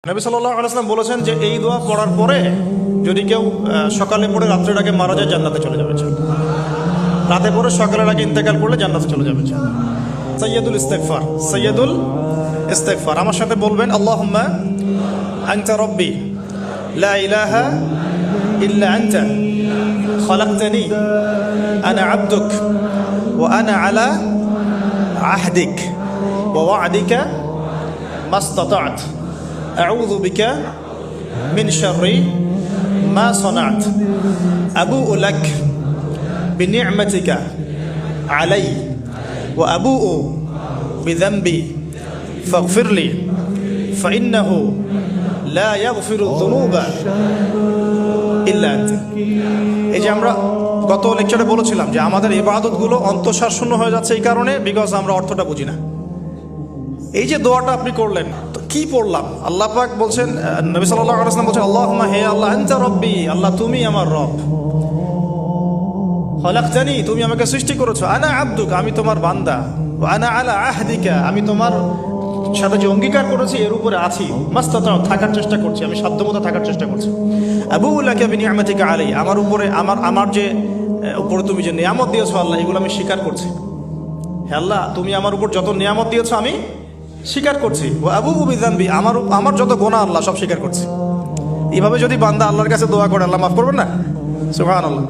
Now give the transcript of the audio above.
নবী সাল্লাল্লাহু আলাইহি ওয়াসাল্লাম বলেছেন যে এই দোয়া পড়ার পরে যদি কেউ সকালে পড়ে রাত্রের আগে মারা যায় জান্নাতে চলে যাবে। রাতে পড়ে সকালের আগে ইন্তেকাল করলে জান্নাতে চলে যাবে। সাইয়্যিদুল ইস্তিগফার, সাইয়্যিদুল ইস্তিগফার। আমার সাথে বলবেন আল্লাহুম্মা আনতা রাব্বি লা ইলাহা ইল্লা আনতা খালাকতানি আনা আবদুক ওয়া আনা আলা আহদিক ওয়া ওয়া'দিকা মাসতাতা'ত আউযু বিকা মিন শাররি মা সানা'ত আবুউ লাক বিনি'মাতিকা আলাইয়া ওয়া আবুউ বিযানবি ফাগফিরলি ফাইন্নাহু লা ইয়াগফিরু যুনুবা ইল্লা আনতা। এই যে আমরা গত লেকচারে বলেছিলাম যে আমাদের ইবাদতগুলো অন্তঃসার শূন্য হয়ে যাচ্ছে এই কারণে, বিকজ আমরা অর্থটা বুঝি না। এই যে দোয়াটা আপনি করলেন, তো কি পড়লাম? আল্লাহ পাক বলছেন, নবী সাল্লাল্লাহু আলাইহি ওয়াসাল্লাম বলছেন আল্লাহুম্মা হে আল্লাহ আনতা রাব্বি, আল্লাহ তুমি আমার রব, খালাকতানি তুমি আমাকে সৃষ্টি করেছো, আনা আবদুক আমি তোমার বান্দা, ওয়া আনা আলা আহদিকা আমি তোমার সাথে যে অঙ্গীকার করেছি এর উপরে আছি, মাস্তাতাউ থাকার চেষ্টা করছি, আমি সাধ্যমতো থাকার চেষ্টা করছি। আবুউ লাকা বিনি'মাতিকা আলাইয়া আমার উপরে আমার যে উপরে তুমি যে নিয়ামত দিয়েছো আল্লাহ, এগুলো আমি স্বীকার করছি। হে আল্লাহ তুমি আমার উপর যত নিয়ামত দিয়েছো আমি স্বীকার করছি। ওয়া আবুউ বিযানবি আমার যত গুনাহ আল্লাহ সব স্বীকার করছি। এইভাবে যদি বান্দা আল্লাহর কাছে দোয়া করে আল্লাহ মাফ করবেন না? সুবহানাল্লাহ।